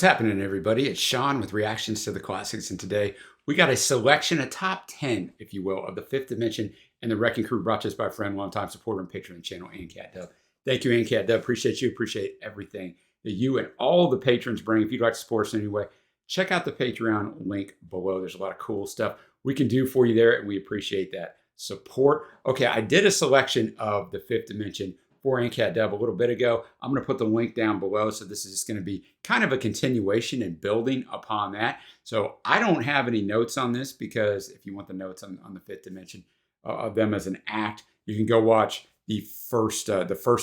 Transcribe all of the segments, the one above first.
happening, everybody? It's Sean with Reactions to the Classics, and today we got a selection, a top 10, if you will, of the Fifth Dimension and the Wrecking Crew, brought to us by a friend, longtime supporter and patron of the channel, AnCat Dub. Thank you, AnCat Dub. Appreciate you. Appreciate everything that you and all the patrons bring. If you'd like to support us in any way, check out the Patreon link below. There's a lot of cool stuff we can do for you there, and we appreciate that support. Okay, I did a selection of the Fifth Dimension for AnCat Dub a little bit ago. I'm going to put the link down below, so this is just going to be kind of a continuation and building upon that. So I don't have any notes on this, because if you want the notes on the Fifth Dimension of them as an act, you can go watch the first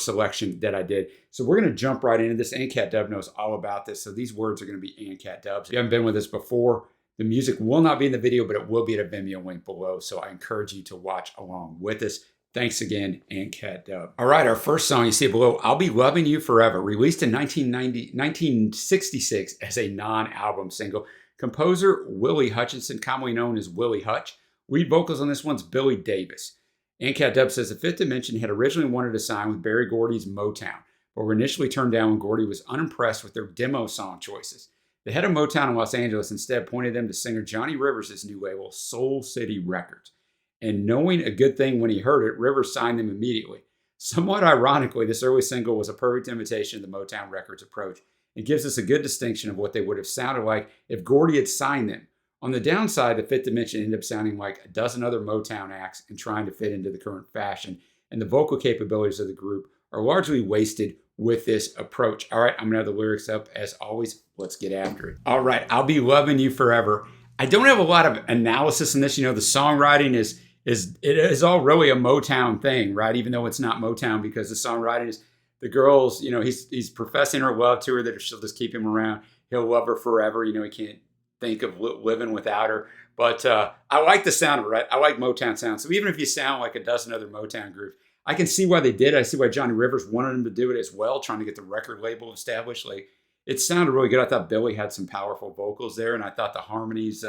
selection that I did. So we're going to jump right into this. AnCat Dub knows all about this, so these words are going to be AnCat Dubs. If you haven't been with us before, the music will not be in the video, but it will be at a Vimeo link below, so I encourage you to watch along with us. Thanks again, AnCat Dub. All right, our first song you see below, I'll Be Loving You Forever, released in 1966 as a non-album single. Composer Willie Hutchinson, commonly known as Willie Hutch. Lead vocals on this one's Billy Davis. AnCat Dub says the Fifth Dimension had originally wanted to sign with Berry Gordy's Motown, but were initially turned down when Gordy was unimpressed with their demo song choices. The head of Motown in Los Angeles instead pointed them to singer Johnny Rivers' new label, Soul City Records. And knowing a good thing when he heard it, Rivers signed them immediately. Somewhat ironically, this early single was a perfect imitation of the Motown Records approach. It gives us a good distinction of what they would have sounded like if Gordy had signed them. On the downside, the Fifth Dimension ended up sounding like a dozen other Motown acts and trying to fit into the current fashion, and the vocal capabilities of the group are largely wasted with this approach. All right, I'm gonna have the lyrics up as always. Let's get after it. All right, I'll Be Loving You Forever. I don't have a lot of analysis in this. You know, the songwriting is all really a Motown thing, right? Even though it's not Motown, because the songwriting is the girls, you know, he's professing her love to her, that she'll just keep him around. He'll love her forever. You know, he can't think of living without her. But I like the sound of it, right? I like Motown sound. So even if you sound like a dozen other Motown groups, I can see why they did it. I see why Johnny Rivers wanted him to do it as well, trying to get the record label established. Like, it sounded really good. I thought Billy had some powerful vocals there, and I thought the harmonies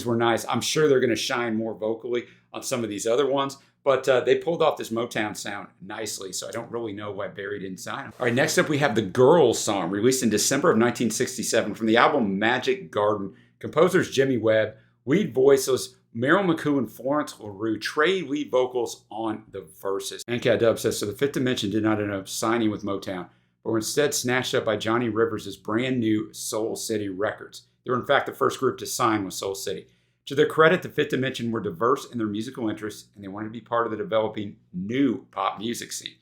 were nice. I'm sure they're going to shine more vocally on some of these other ones, but they pulled off this Motown sound nicely, so I don't really know why Barry didn't sign them. All right, next up we have the Girls song, released in December of 1967 from the album Magic Garden. Composers Jimmy Webb, lead voices Meryl McCoo and Florence LaRue, trade lead vocals on the verses. AnCat Dub says, so the Fifth Dimension did not end up signing with Motown, but were instead snatched up by Johnny Rivers' brand new Soul City Records. They were in fact the first group to sign with Soul City. To their credit, the Fifth Dimension were diverse in their musical interests, and they wanted to be part of the developing new pop music scene.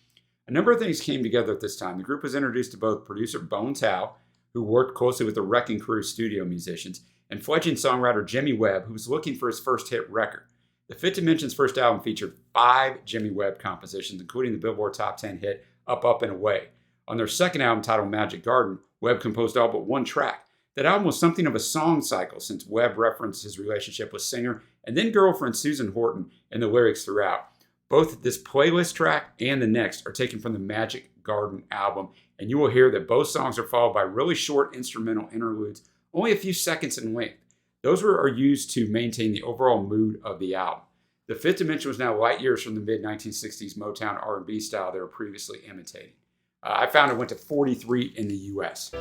A number of things came together at this time. The group was introduced to both producer Bones Howe, who worked closely with the Wrecking Crew studio musicians, and fledgling songwriter Jimmy Webb, who was looking for his first hit record. The Fifth Dimension's first album featured 5 Jimmy Webb compositions, including the Billboard Top 10 hit Up, Up, and Away. On their second album, titled Magic Garden, Webb composed all but one track. That album was something of a song cycle, since Webb referenced his relationship with singer and then girlfriend Susan Horton in the lyrics throughout. Both this playlist track and the next are taken from the Magic Garden album, and you will hear that both songs are followed by really short instrumental interludes, only a few seconds in length. Those are used to maintain the overall mood of the album. The Fifth Dimension was now light years from the mid-1960s Motown R&B style they were previously imitating. I found it went to 43 in the US.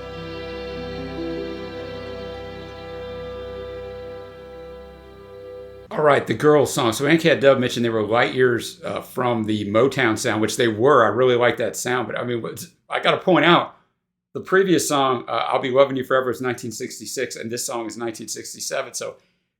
All right, the Girls song. So AnCat Dub mentioned they were light years from the Motown sound, which they were. I really like that sound. But I mean, I got to point out, the previous song, I'll Be Loving You Forever, is 1966, and this song is 1967.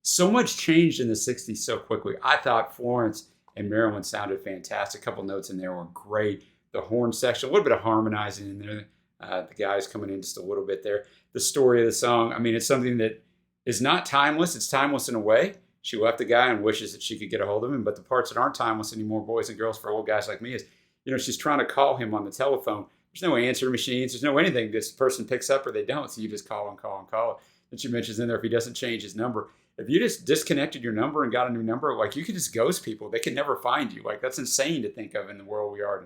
So much changed in the 60s so quickly. I thought Florence and Marilyn sounded fantastic. A couple notes in there were great. The horn section, a little bit of harmonizing in there. The guys coming in just a little bit there. The story of the song, I mean, it's something that is not timeless. It's timeless in a way. She left the guy and wishes that she could get a hold of him. But the parts that aren't timeless anymore, boys and girls, for old guys like me, is, you know, she's trying to call him on the telephone. There's no answering machines. There's no anything. This person picks up or they don't. So you just call and call and call. And she mentions in there, if he doesn't change his number. If you just disconnected your number and got a new number, like, you could just ghost people. They can never find you. Like, that's insane to think of in the world we are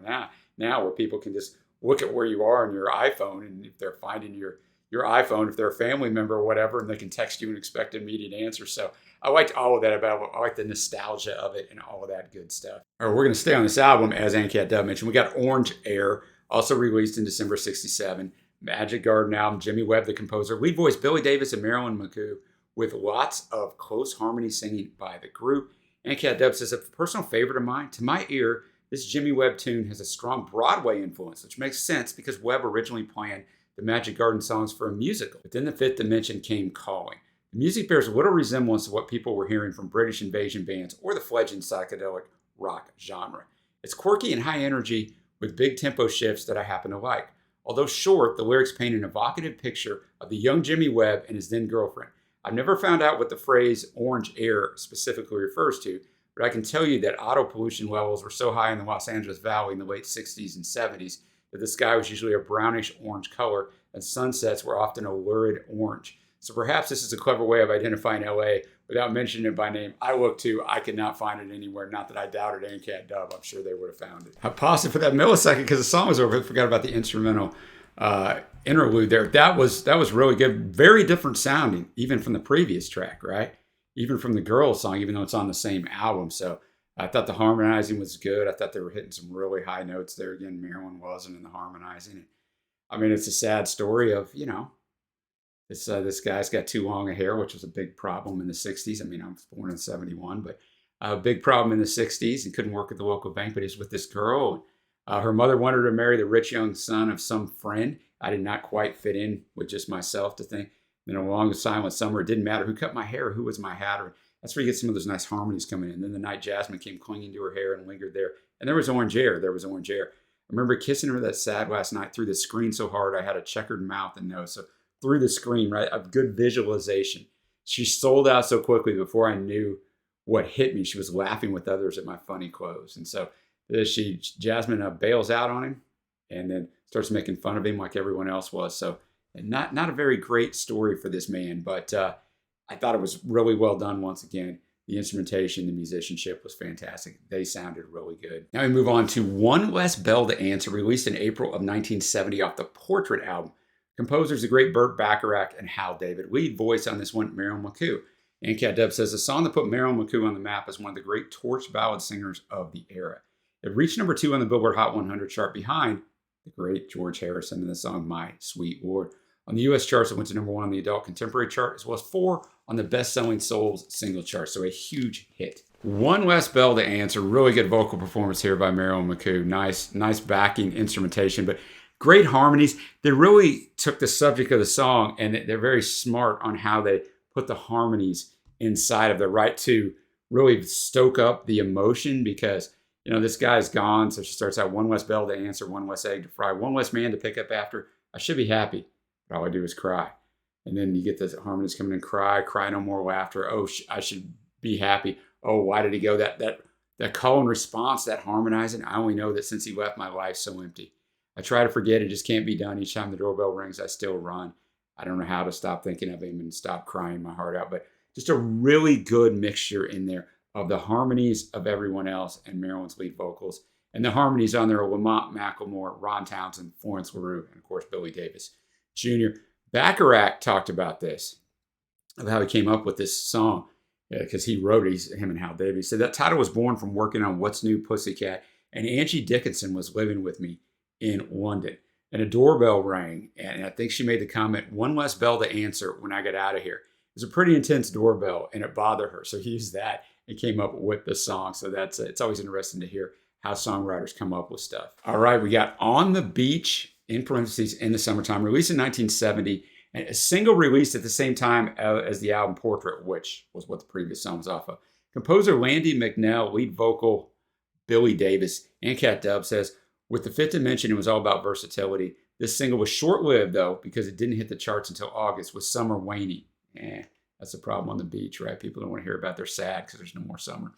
now, where people can just look at where you are on your iPhone, and if they're finding your iPhone, if they're a family member or whatever, and they can text you and expect an immediate answer. So I liked all of that about it. I like the nostalgia of it and all of that good stuff. All right, we're going to stay on this album, as AnCat Dub mentioned. We got Orange Air, also released in December '67. Magic Garden album, Jimmy Webb, the composer, lead voice Billy Davis and Marilyn McCoo, with lots of close harmony singing by the group. And Cat Dub says, a personal favorite of mine, to my ear, this Jimmy Webb tune has a strong Broadway influence, which makes sense because Webb originally planned the Magic Garden songs for a musical. But then the Fifth Dimension came calling. The music bears little resemblance to what people were hearing from British invasion bands or the fledgling psychedelic rock genre. It's quirky and high energy with big tempo shifts that I happen to like. Although short, the lyrics paint an evocative picture of the young Jimmy Webb and his then girlfriend. I've never found out what the phrase orange air specifically refers to, but I can tell you that auto pollution levels were so high in the Los Angeles Valley in the late 60s and 70s that the sky was usually a brownish orange color and sunsets were often a lurid orange. So perhaps this is a clever way of identifying LA without mentioning it by name. I looked too. I could not find it anywhere. Not that I doubted ANCAT Dub. I'm sure they would have found it. I paused it for that millisecond because the song was over. I forgot about the instrumental interlude there. That was really good. Very different sounding, even from the previous track, right? Even from the Girls song, even though it's on the same album. So I thought the harmonizing was good. I thought they were hitting some really high notes there. Again, Marilyn wasn't in the harmonizing. I mean, it's a sad story of, this guy's got too long a hair, which was a big problem in the 60s. I mean, I was born in 71, but a big problem in the 60s. He couldn't work at the local bank, but he was with this girl. Her mother wanted her to marry the rich young son of some friend. I did not quite fit in with just myself to think. Then along the silent summer, it didn't matter who cut my hair or who was my hatter. That's where you get some of those nice harmonies coming in. Then the night Jasmine came clinging to her hair and lingered there. And there was orange air. There was orange air. I remember kissing her that sad last night through the screen so hard I had a checkered mouth and nose. So through the screen, right, of good visualization. She sold out so quickly before I knew what hit me. She was laughing with others at my funny clothes. And so Jasmine bails out on him and then starts making fun of him like everyone else was. So not a very great story for this man, but I thought it was really well done once again. The instrumentation, the musicianship was fantastic. They sounded really good. Now we move on to One Less Bell to Answer, released in April of 1970 off the Portrait album. Composers the great Burt Bacharach and Hal David. Lead voice on this one, Marilyn McCoo. And Cat Dub says, the song that put Marilyn McCoo on the map is one of the great torch ballad singers of the era. It reached number 2 on the Billboard Hot 100 chart behind the great George Harrison in the song My Sweet Lord. On the U.S. charts, it went to number 1 on the Adult Contemporary chart, as well as 4 on the Best-Selling Souls single chart, so a huge hit. One Less Bell to Answer. Really good vocal performance here by Marilyn McCoo. Nice backing instrumentation, but great harmonies. They really took the subject of the song, and they're very smart on how they put the harmonies inside of the right to really stoke up the emotion because, this guy's gone. So she starts out, one less bell to answer, one less egg to fry, one less man to pick up after. I should be happy, but all I do is cry. And then you get the harmonies coming in, cry no more laughter. Oh, I should be happy. Oh, why did he go? That call and response, that harmonizing. I only know that since he left, my life's so empty. I try to forget, it just can't be done. Each time the doorbell rings, I still run. I don't know how to stop thinking of him and stop crying my heart out. But just a really good mixture in there of the harmonies of everyone else and Marilyn's lead vocals. And the harmonies on there are Lamont McLemore, Ron Townsend, Florence LaRue, and of course, Billy Davis Jr. Bacharach talked about this, of how he came up with this song, because he wrote it, him and Hal Davis. He said that title was born from working on What's New Pussycat, and Angie Dickinson was living with me in London. And a doorbell rang, and I think she made the comment, one less bell to answer when I get out of here. It was a pretty intense doorbell, and it bothered her. So he used that and came up with the song. So it's always interesting to hear how songwriters come up with stuff. All right, we got On the Beach, in parentheses, in the Summertime, released in 1970, and a single released at the same time as the album Portrait, which was what the previous song was off of. Composer Landy McNell, lead vocal Billy Davis, and Cat Dub says, with the Fifth Dimension, it was all about versatility. This single was short-lived, though, because it didn't hit the charts until August, with summer waning. That's a problem on the beach, right? People don't want to hear about their sad because there's no more summer.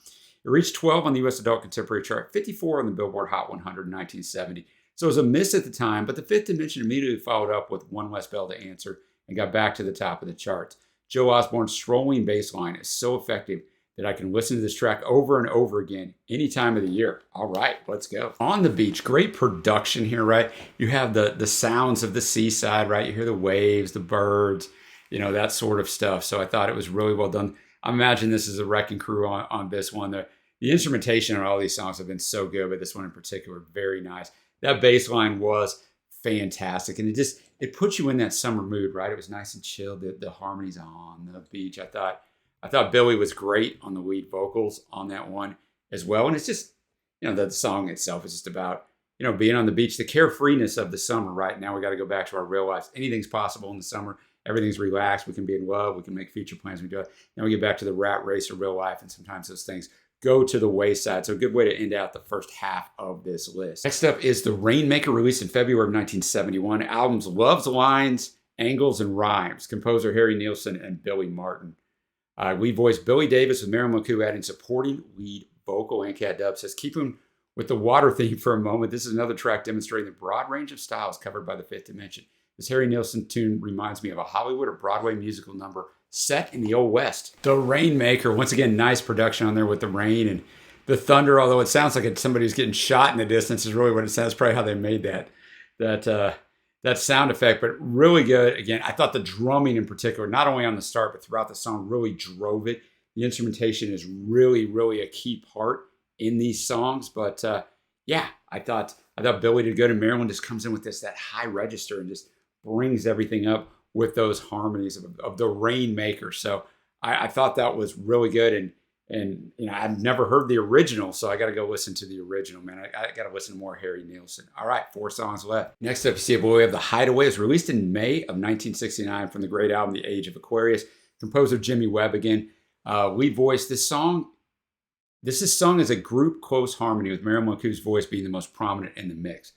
It reached 12 on the U.S. Adult Contemporary chart, 54 on the Billboard Hot 100 in 1970. So it was a miss at the time, but the Fifth Dimension immediately followed up with One Less Bell to Answer and got back to the top of the charts. Joe Osborne's strolling bass line is so effective that I can listen to this track over and over again any time of the year. All right, let's go. On the Beach, great production here, right? You have the sounds of the seaside, right? You hear the waves, the birds, that sort of stuff. So I thought it was really well done. I imagine this is a wrecking crew on this one. The instrumentation on all these songs have been so good, but this one in particular, very nice. That bass line was fantastic. And it puts you in that summer mood, right? It was nice and chill. The harmonies on the beach. I thought Billy was great on the lead vocals on that one as well. And it's just, the song itself is just about, being on the beach, the carefreeness of the summer, right? Now we got to go back to our real lives. Anything's possible in the summer. Everything's relaxed. We can be in love. We can make future plans. We do it. Then we get back to the rat race of real life. And sometimes those things go to the wayside. So a good way to end out the first half of this list. Next up is The Rainmaker, released in February of 1971. Albums Love's Lines, Angles, and Rhymes. Composer Harry Nilsson and Billy Martin. Lead voice Billy Davis with Marilyn McCoo adding supporting lead vocal. And Cat Dub says, keeping with the water theme for a moment, this is another track demonstrating the broad range of styles covered by the Fifth Dimension. This Harry Nilsson tune reminds me of a Hollywood or Broadway musical number set in the Old West. The Rainmaker, once again, nice production on there with the rain and the thunder, although it sounds like somebody's getting shot in the distance is really what it sounds. Probably how they made that sound effect, but really good. Again, I thought the drumming in particular, not only on the start, but throughout the song, really drove it. The instrumentation is really, really a key part in these songs. But I thought Billy did good, and Marilyn just comes in with that high register and just brings everything up with those harmonies of the Rainmaker. So I thought that was really good. And I've never heard the original, so I got to go listen to the original, man. I got to listen to more Harry Nilsson. All right, 4 songs left. Next up, you see we have The Hideaway. It was released in May of 1969 from the great album, The Age of Aquarius. Composer Jimmy Webb again. Lead voice. This is sung as a group close harmony, with Marilyn McCoo's voice being the most prominent in the mix.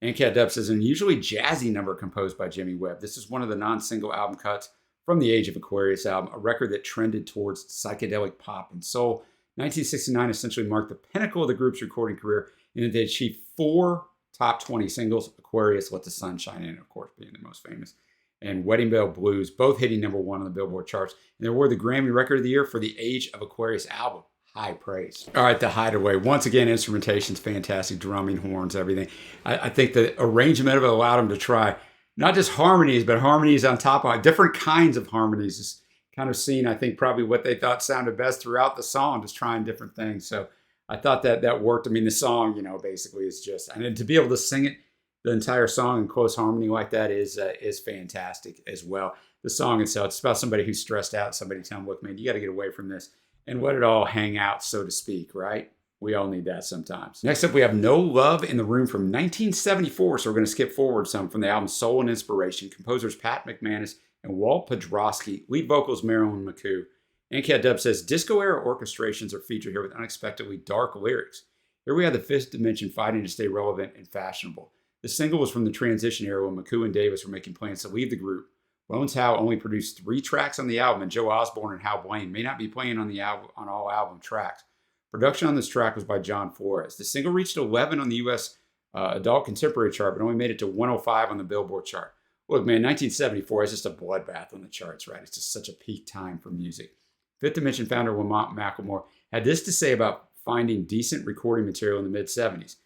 And Cat Dub says, an unusually jazzy number composed by Jimmy Webb. This is one of the non-single album cuts from the Age of Aquarius album, a record that trended towards psychedelic pop and soul. 1969 essentially marked the pinnacle of the group's recording career, in that they achieved 4 top 20 singles, Aquarius, Let the Sun Shine In, of course, being the most famous, and Wedding Bell Blues, both hitting number 1 on the Billboard charts. And they were the Grammy Record of the Year for the Age of Aquarius album. High praise. All right, The Hideaway. Once again, instrumentation's fantastic, drumming, horns, everything. I think the arrangement of it allowed them to try not just harmonies, but harmonies on top of different kinds of harmonies. Just kind of seeing, I think, probably what they thought sounded best throughout the song, just trying different things. So I thought that worked. I mean, the song, basically is just, and to be able to sing it, the entire song in close harmony like that is fantastic as well. The song itself, it's about somebody who's stressed out, somebody telling them, look, man, you got to get away from this and let it all hang out, so to speak, right? We all need that sometimes. Next up, we have No Love in the Room from 1974. So we're going to skip forward some from the album Soul and Inspiration. Composers Pat McManus and Walt Podrosky. Lead vocals Marilyn McCoo. And Cat Dub says, disco-era orchestrations are featured here with unexpectedly dark lyrics. Here we have the Fifth Dimension fighting to stay relevant and fashionable. The single was from the transition era when McCoo and Davis were making plans to leave the group. Bones Howe only produced 3 tracks on the album, and Joe Osborne and Hal Blaine may not be playing on the album on all album tracks. Production on this track was by John Flores. The single reached 11 on the U.S. Adult Contemporary chart, but only made it to 105 on the Billboard chart. Look, man, 1974 is just a bloodbath on the charts, right? It's just such a peak time for music. Fifth Dimension founder Lamont McLemore had this to say about finding decent recording material in the mid-70s.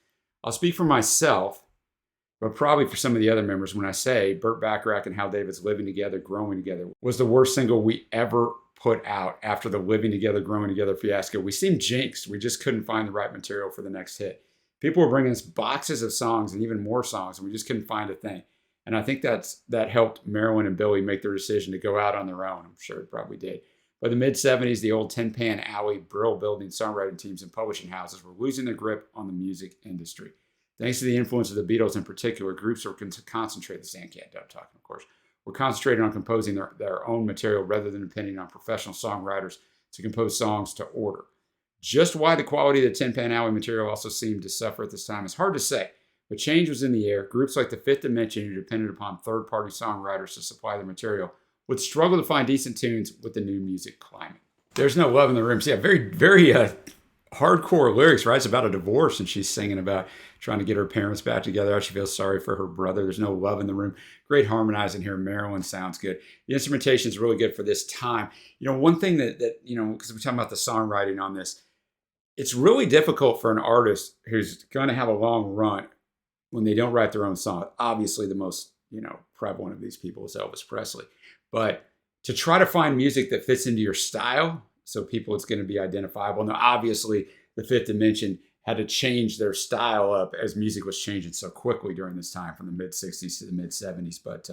I'll speak for myself, but probably for some of the other members when I say Burt Bacharach and Hal David's Living Together, Growing Together was the worst single we ever put out after the Living Together, Growing Together fiasco. We seemed jinxed. We just couldn't find the right material for the next hit. People were bringing us boxes of songs and even more songs, and we just couldn't find a thing. And I think that helped Marilyn and Billy make their decision to go out on their own. I'm sure it probably did. By the mid-70s, the old Tin Pan Alley, Brill building songwriting teams and publishing houses were losing their grip on the music industry. Thanks to the influence of the Beatles in particular, groups were concentrated, the Sandcat Dub talking, of course, were concentrated on composing their own material rather than depending on professional songwriters to compose songs to order. Just why the quality of the Tin Pan Alley material also seemed to suffer at this time is hard to say, but change was in the air. Groups like the Fifth Dimension, who depended upon third-party songwriters to supply their material, would struggle to find decent tunes with the new music climate. There's No Love in the Room. So yeah, very, very hardcore lyrics, right? It's about a divorce, and she's singing about trying to get her parents back together. How she feels sorry for her brother. There's no love in the room. Great harmonizing here. Marilyn sounds good. The instrumentation is really good for this time. One thing that because we're talking about the songwriting on this, it's really difficult for an artist who's going to have a long run when they don't write their own song. Obviously, the most prevalent of these people is Elvis Presley. But to try to find music that fits into your style, so it's going to be identifiable. Now, obviously, the Fifth Dimension had to change their style up as music was changing so quickly during this time from the mid 60s to the mid 70s. But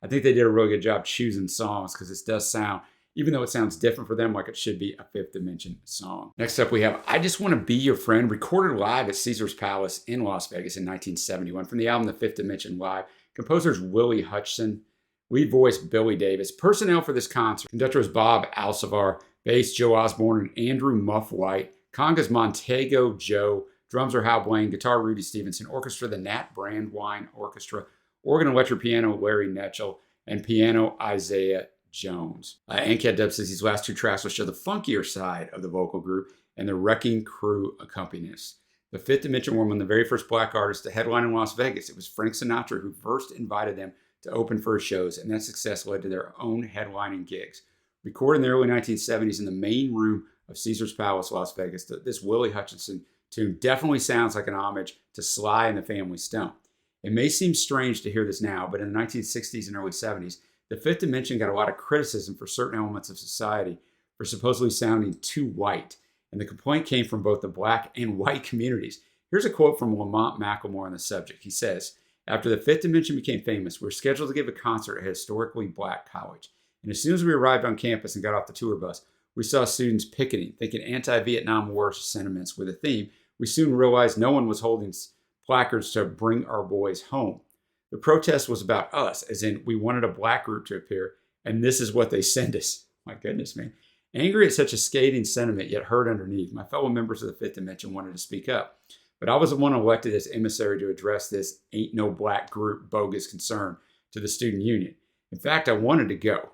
I think they did a really good job choosing songs because this does sound, even though it sounds different for them, like it should be a Fifth Dimension song. Next up, we have I Just Want to Be Your Friend, recorded live at Caesar's Palace in Las Vegas in 1971 from the album The Fifth Dimension Live. Composer's Willie Hutchinson, lead voice Billy Davis. Personnel for this concert: conductor was Bob Alcivar, bass Joe Osborne and Andrew Muff White, congas Montego Joe, drums are Hal Blaine, guitar Rudy Stevenson, orchestra the Nat Brandwine Orchestra, organ, electric piano Larry Netchell, and piano Isaiah Jones. ANCAT Dub says these last two tracks will show the funkier side of the vocal group and the Wrecking Crew accompanists. The Fifth Dimension were one of the very first black artists to headline in Las Vegas. It was Frank Sinatra who first invited them to open for his shows, and that success led to their own headlining gigs. Recorded in the early 1970s in the main room of Caesar's Palace, Las Vegas, this Willie Hutchinson tune definitely sounds like an homage to Sly and the Family Stone. It may seem strange to hear this now, but in the 1960s and early 70s, the Fifth Dimension got a lot of criticism for certain elements of society for supposedly sounding too white, and the complaint came from both the black and white communities. Here's a quote from Lamont McLemore on the subject. He says, "After the Fifth Dimension became famous, we were scheduled to give a concert at a historically black college. And as soon as we arrived on campus and got off the tour bus, we saw students picketing, thinking anti-Vietnam War sentiments were the theme. We soon realized no one was holding placards to bring our boys home. The protest was about us, as in we wanted a black group to appear, and this is what they sent us." My goodness, man. Angry at such a scathing sentiment, yet hurt underneath, my fellow members of the Fifth Dimension wanted to speak up. But I was the one elected as emissary to address this ain't no black group bogus concern to the student union. In fact, I wanted to go.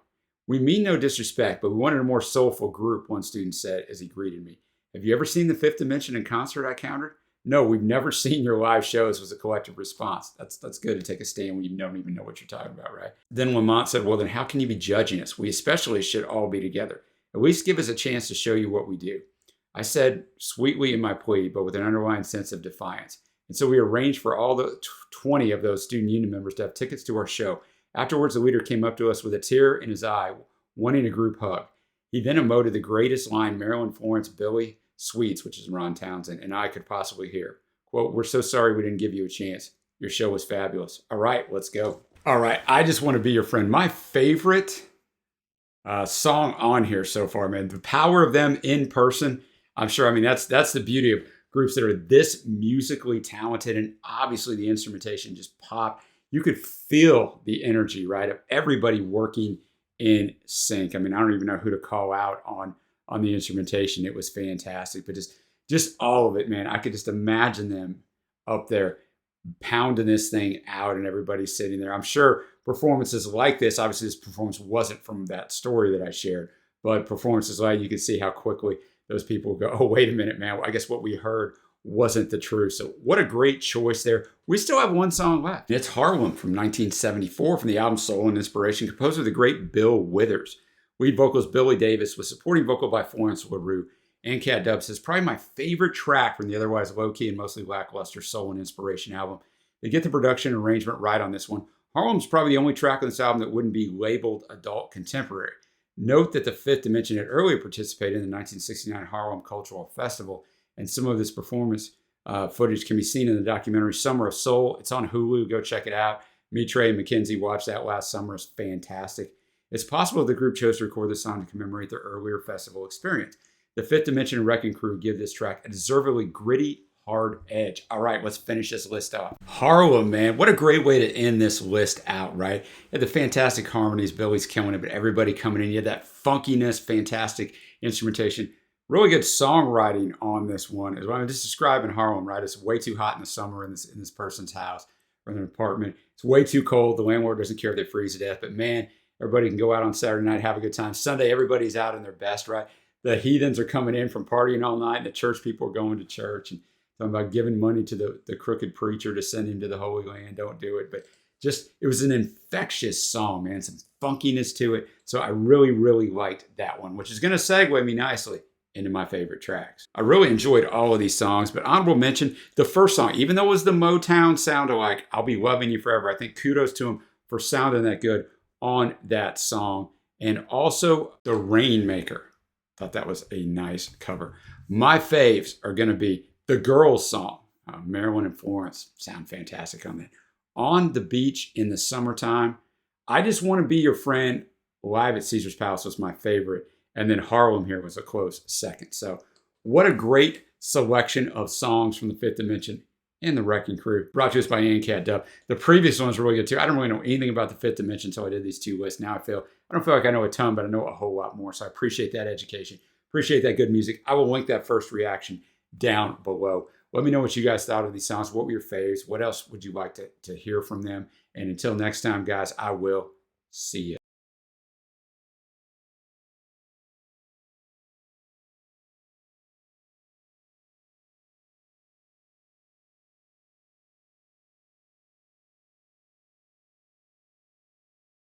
"We mean no disrespect, but we wanted a more soulful group," one student said as he greeted me. "Have you ever seen the Fifth Dimension in concert?" I countered. "No, we've never seen your live shows," was a collective response. That's good to take a stand when you don't even know what you're talking about, right? Then Lamont said, "Well, then how can you be judging us? We especially should all be together. At least give us a chance to show you what we do." I said sweetly in my plea, but with an underlying sense of defiance. And so we arranged for all the 20 of those student union members to have tickets to our show. Afterwards, the leader came up to us with a tear in his eye, wanting a group hug. He then emoted the greatest line Marilyn Florence, Billy Sweets, which is Ron Townsend, and I could possibly hear. Quote, "We're so sorry we didn't give you a chance. Your show was fabulous. All right, let's go." All right, I Just Want to Be Your Friend. My favorite song on here so far, man. The power of them in person. I'm sure, I mean, that's the beauty of groups that are this musically talented, and obviously the instrumentation just popped. You could feel the energy, right, of everybody working in sync. I mean, I don't even know who to call out on the instrumentation. It was fantastic, but just all of it, man. I could just imagine them up there pounding this thing out and everybody sitting there. I'm sure performances like this, obviously this performance wasn't from that story that I shared, but performances like, you can see how quickly those people go, "Oh, wait a minute, man. I guess what we heard wasn't the truth." So what a great choice there. We still have one song left. It's Harlem from 1974 from the album Soul and Inspiration, composed by the great Bill Withers. Lead vocals Billy Davis with supporting vocal by Florence LaRue. ANCAT Dub says, probably my favorite track from the otherwise low-key and mostly lackluster Soul and Inspiration album. They get the production and arrangement right on this one. Harlem's probably the only track on this album that wouldn't be labeled adult contemporary. Note that the Fifth Dimension had earlier participated in the 1969 Harlem Cultural Festival, and some of this performance footage can be seen in the documentary Summer of Soul. It's on Hulu. Go check it out. Me, Trey, and Mackenzie watched that last summer. It's fantastic. It's possible the group chose to record this song to commemorate their earlier festival experience. The Fifth Dimension and Wrecking Crew give this track a deservedly gritty, hard edge. All right, let's finish this list off. Harlem, man. What a great way to end this list out, right? You had the fantastic harmonies. Billy's killing it, but everybody coming in. You had that funkiness, fantastic instrumentation. Really good songwriting on this one. As I'm just describing Harlem, right? It's way too hot in the summer in this person's house or in their apartment. It's way too cold. The landlord doesn't care if they freeze to death. But man, everybody can go out on Saturday night, have a good time. Sunday, everybody's out in their best, right? The heathens are coming in from partying all night, and the church people are going to church and talking about giving money to the crooked preacher to send him to the Holy Land. Don't do it. But just, it was an infectious song, man. Some funkiness to it. So I really, really liked that one, which is going to segue me nicely into my favorite tracks. I really enjoyed all of these songs, but honorable mention, the first song, even though it was the Motown sound-alike, I'll Be Loving You Forever. I think kudos to him for sounding that good on that song. And also the Rainmaker. Thought that was a nice cover. My faves are going to be The Girls song, Marilyn and Florence sound fantastic on that. On the Beach in the Summertime, I Just Want to Be Your Friend, live at Caesar's Palace was my favorite. And then Harlem here was a close second. So what a great selection of songs from the Fifth Dimension and the Wrecking Crew. Brought to us by Cat Dub. The previous ones were really good too. I don't really know anything about the Fifth Dimension until I did these two lists. Now I don't feel like I know a ton, but I know a whole lot more. So I appreciate that education. Appreciate that good music. I will link that first reaction down below. Let me know what you guys thought of these songs. What were your faves? What else would you like to hear from them? And until next time, guys, I will see you.